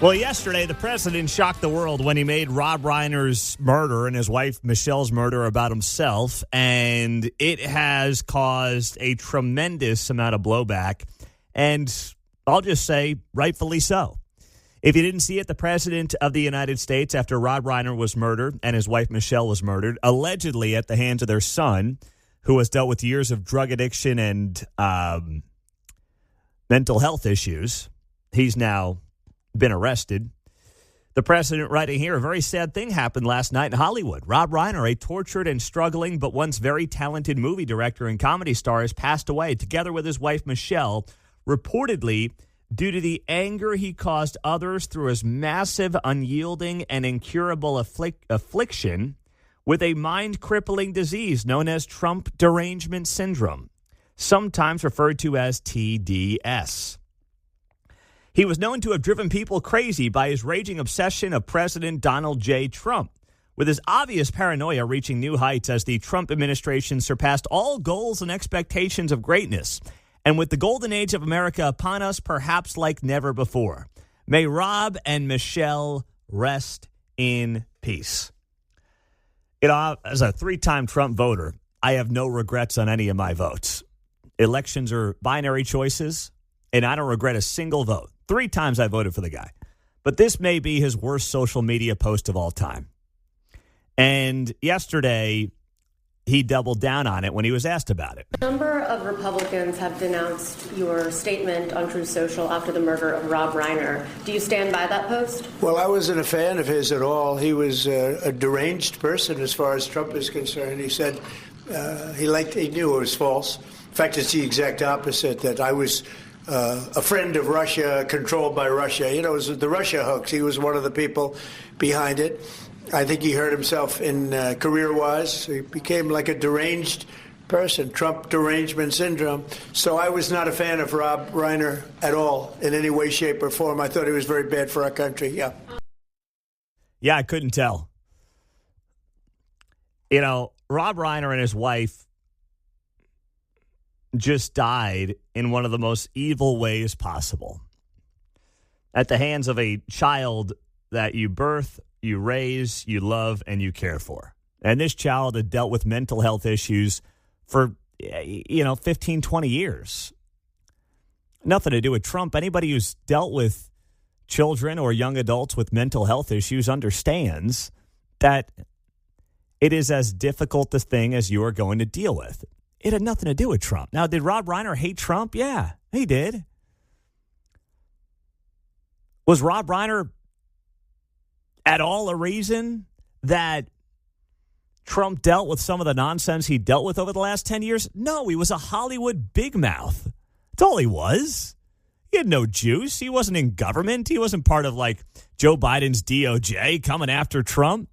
Well, yesterday, the president shocked the world when he made Rob Reiner's murder and his wife Michelle's murder about himself, and it has caused a tremendous amount of blowback, and I'll just say rightfully so. If you didn't see it, the president of the United States, after Rob Reiner was murdered and his wife Michelle was murdered, allegedly at the hands of their son, who has dealt with years of drug addiction and mental health issues, he's now been arrested. The president writing here, a very sad thing happened last night in Hollywood. Rob Reiner, a tortured and struggling but once very talented movie director and comedy star, has passed away, together with his wife Michelle, reportedly due to the anger he caused others through his massive, unyielding, and incurable affliction with a mind-crippling disease known as Trump derangement syndrome, sometimes referred to as TDS. He was known to have driven people crazy by his raging obsession of President Donald J. Trump, with his obvious paranoia reaching new heights as the Trump administration surpassed all goals and expectations of greatness, and with the golden age of America upon us perhaps like never before. May Rob and Michelle rest in peace. You know, as a three-time Trump voter, I have no regrets on any of my votes. Elections are binary choices, and I don't regret a single vote. 3 times I voted for the guy. But this may be his worst social media post of all time. And yesterday, he doubled down on it when he was asked about it. A number of Republicans have denounced your statement on Truth Social after the murder of Rob Reiner. Do you stand by that post? Well, I wasn't a fan of his at all. He was a deranged person as far as Trump is concerned. He said he knew it was false. In fact, it's the exact opposite, that I was a friend of Russia, controlled by Russia. You know, it was the Russia hoax. He was one of the people behind it. I think he hurt himself in career-wise. He became like a deranged person, Trump derangement syndrome. So I was not a fan of Rob Reiner at all in any way, shape, or form. I thought he was very bad for our country, yeah. Yeah, I couldn't tell. You know, Rob Reiner and his wife just died in one of the most evil ways possible. At the hands of a child that you birth, you raise, you love, and you care for. And this child had dealt with mental health issues for, 15, 20 years. Nothing to do with Trump. Anybody who's dealt with children or young adults with mental health issues understands that it is as difficult a thing as you are going to deal with. It had nothing to do with Trump. Now, did Rob Reiner hate Trump? Yeah, he did. Was Rob Reiner at all a reason that Trump dealt with some of the nonsense he dealt with over the last 10 years? No, he was a Hollywood big mouth. That's all he was. He had no juice. He wasn't in government. He wasn't part of, Joe Biden's DOJ coming after Trump.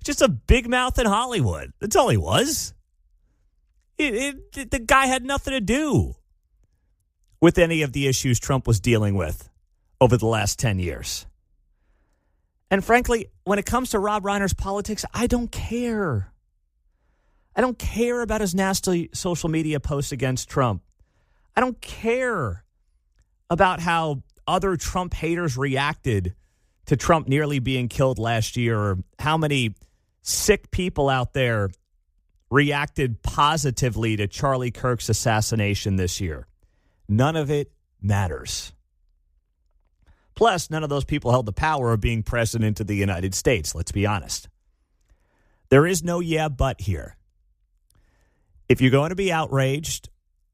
Just a big mouth in Hollywood. That's all he was. The guy had nothing to do with any of the issues Trump was dealing with over the last 10 years. And frankly, when it comes to Rob Reiner's politics, I don't care. I don't care about his nasty social media posts against Trump. I don't care about how other Trump haters reacted to Trump nearly being killed last year, or how many sick people out there reacted positively to Charlie Kirk's assassination this year. None of it matters. Plus, none of those people held the power of being president of the United States, let's be honest. There is no yeah, but here. If you're going to be outraged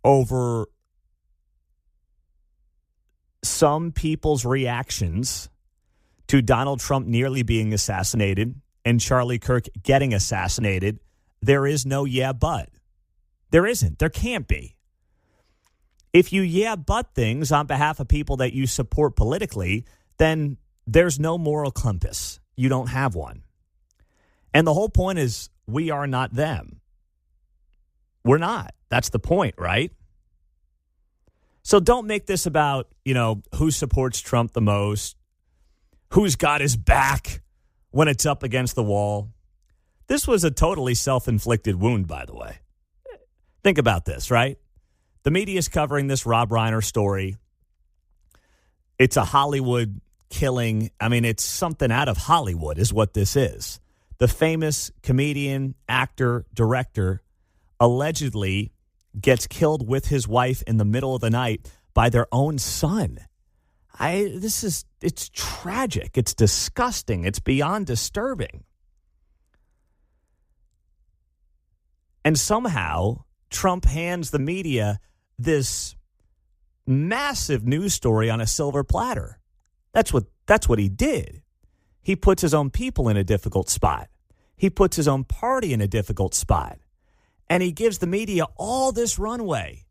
over some people's reactions to Donald Trump nearly being assassinated and Charlie Kirk getting assassinated, there is no yeah, but. There isn't. There can't be. If you yeah, but things on behalf of people that you support politically, then there's no moral compass. You don't have one. And the whole point is we are not them. We're not. That's the point, right? So don't make this about, who supports Trump the most, who's got his back when it's up against the wall. This was a totally self-inflicted wound, by the way. Think about this, right? The media is covering this Rob Reiner story. It's a Hollywood killing. I mean, it's something out of Hollywood is what this is. The famous comedian, actor, director allegedly gets killed with his wife in the middle of the night by their own son. It's tragic. It's disgusting. It's beyond disturbing. And somehow Trump hands the media this massive news story on a silver platter. That's what he did. He puts his own people in a difficult spot. He puts his own party in a difficult spot. And he gives the media all this runway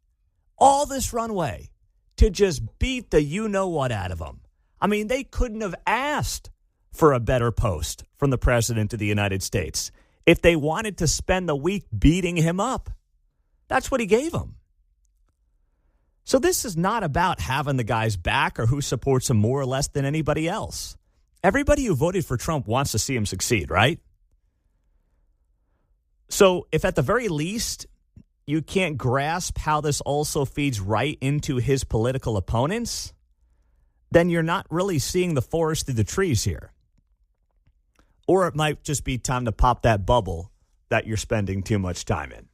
to just beat the you-know-what out of him. I mean, they couldn't have asked for a better post from the president of the United States if they wanted to spend the week beating him up. That's what he gave them. So this is not about having the guy's back or who supports him more or less than anybody else. Everybody who voted for Trump wants to see him succeed, right? So if at the very least you can't grasp how this also feeds right into his political opponents, then you're not really seeing the forest through the trees here. Or it might just be time to pop that bubble that you're spending too much time in.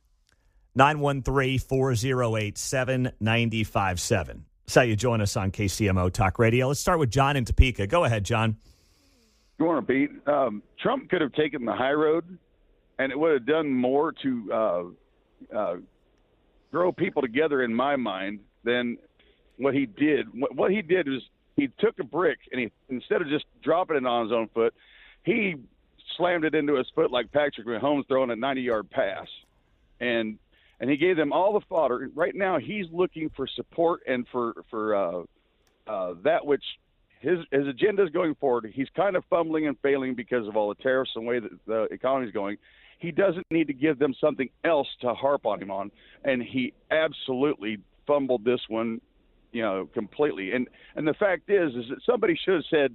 913-408-7957. That's how you join us on KCMO Talk Radio. Let's start with John in Topeka. Go ahead, John. Good morning, Pete. Trump could have taken the high road, and it would have done more to grow people together, in my mind, than what he did. What he did was he took a brick, and instead of just dropping it on his own foot, he slammed it into his foot like Patrick Mahomes throwing a 90-yard pass. And he gave them all the fodder. Right now, he's looking for support and for that which his agenda is going forward. He's kind of fumbling and failing because of all the tariffs and the way that the economy is going. He doesn't need to give them something else to harp on him on, and he absolutely fumbled this one, completely. And the fact is that somebody should have said,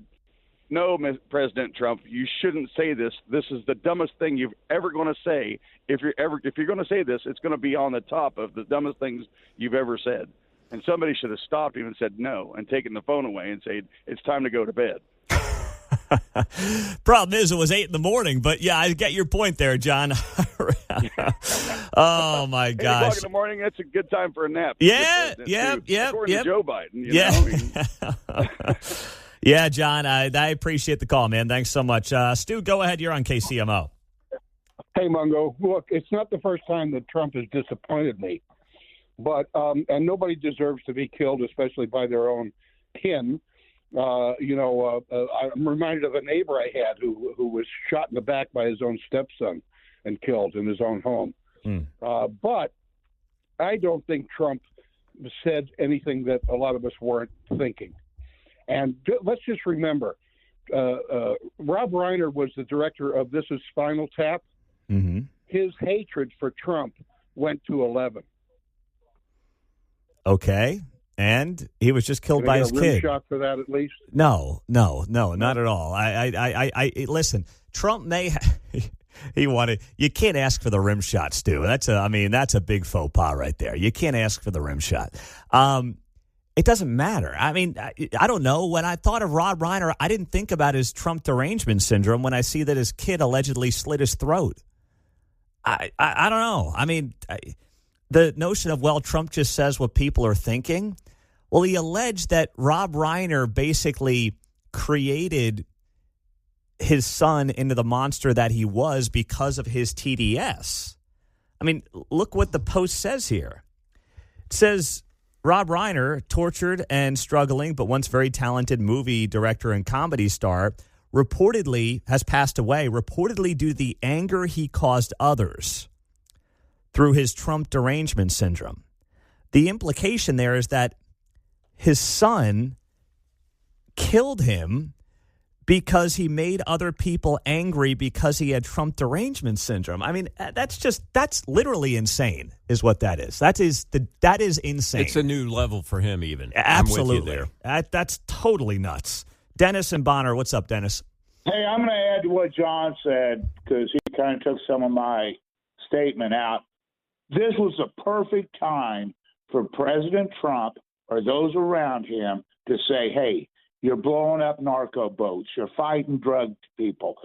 "No, President Trump, you shouldn't say this. This is the dumbest thing you're ever going to say. If you're going to say this, it's going to be on the top of the dumbest things you've ever said." And somebody should have stopped him and said no, and taken the phone away and said, "It's time to go to bed." Problem is, it was 8 a.m, but yeah, I get your point there, John. Oh my gosh! 8 o'clock in the morning, that's a good time for a nap. Yeah, According to Joe Biden, Yeah, John, I appreciate the call, man. Thanks so much. Stu, go ahead. You're on KCMO. Hey, Mundo. Look, it's not the first time that Trump has disappointed me, but and nobody deserves to be killed, especially by their own kin. I'm reminded of a neighbor I had who was shot in the back by his own stepson and killed in his own home. But I don't think Trump said anything that a lot of us weren't thinking. And let's just remember, Rob Reiner was the director of This Is Spinal Tap. Mm-hmm. His hatred for Trump went to 11. Okay. And he was just killed by his kid. Shot for that, at least? No, not at all. I listen. Trump may he wanted. You can't ask for the rim shot, Stu. That's a big faux pas right there. You can't ask for the rim shot. It doesn't matter. I mean, I don't know. When I thought of Rob Reiner, I didn't think about his Trump derangement syndrome when I see that his kid allegedly slit his throat. I don't know. I mean, the notion of, well, Trump just says what people are thinking. Well, he alleged that Rob Reiner basically created his son into the monster that he was because of his TDS. I mean, look what the Post says here. It says, Rob Reiner, tortured and struggling, but once very talented movie director and comedy star, reportedly has passed away, reportedly due to the anger he caused others through his Trump derangement syndrome. The implication there is that his son killed him because he made other people angry because he had Trump derangement syndrome. I mean, that's literally insane is what that is. That is insane. It's a new level for him even. Absolutely. I'm with you there. That's totally nuts. Dennis and Bonner, what's up, Dennis? Hey, I'm going to add to what John said because he kind of took some of my statement out. This was a perfect time for President Trump or those around him to say, hey, You're blowing up narco boats. You're fighting drug people.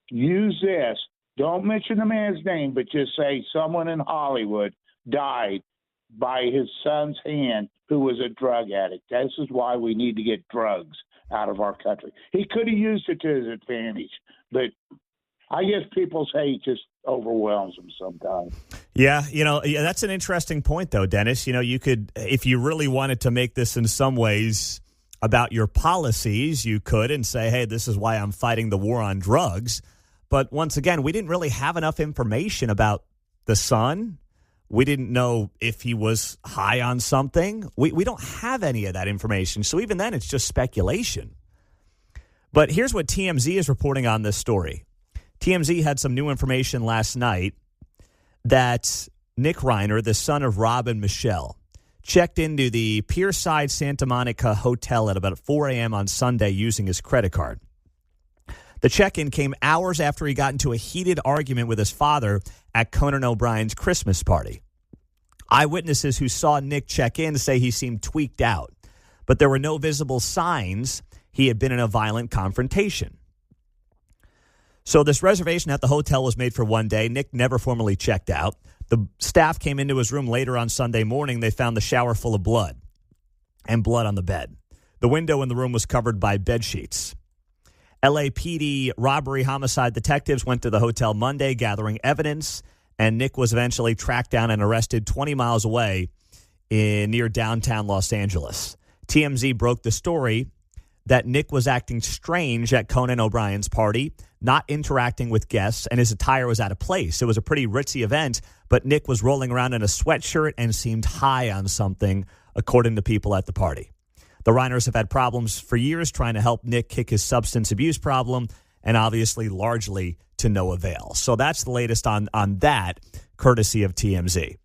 Use this. Don't mention the man's name, but just say someone in Hollywood died by his son's hand who was a drug addict. This is why we need to get drugs out of our country. He could have used it to his advantage, but I guess people's hate just overwhelms them sometimes. Yeah, that's an interesting point, though, Dennis. You could, if you really wanted to make this in some ways about your policies, you could and say, hey, this is why I'm fighting the war on drugs. But once again, we didn't really have enough information about the son. We didn't know if he was high on something. We don't have any of that information. So even then, it's just speculation. But here's what TMZ is reporting on this story. TMZ had some new information last night that Nick Reiner, the son of Rob and Michelle, checked into the Pierside Santa Monica Hotel at about 4 a.m. on Sunday using his credit card. The check-in came hours after he got into a heated argument with his father at Conan O'Brien's Christmas party. Eyewitnesses who saw Nick check in say he seemed tweaked out, but there were no visible signs he had been in a violent confrontation. So this reservation at the hotel was made for one day. Nick never formally checked out. The staff came into his room later on Sunday morning. They found the shower full of blood and blood on the bed. The window in the room was covered by bed sheets. LAPD robbery homicide detectives went to the hotel Monday gathering evidence, and Nick was eventually tracked down and arrested 20 miles away near downtown Los Angeles. TMZ broke the story that Nick was acting strange at Conan O'Brien's party, not interacting with guests, and his attire was out of place. It was a pretty ritzy event, but Nick was rolling around in a sweatshirt and seemed high on something, according to people at the party. The Reiners have had problems for years trying to help Nick kick his substance abuse problem, and obviously largely to no avail. So that's the latest on that, courtesy of TMZ.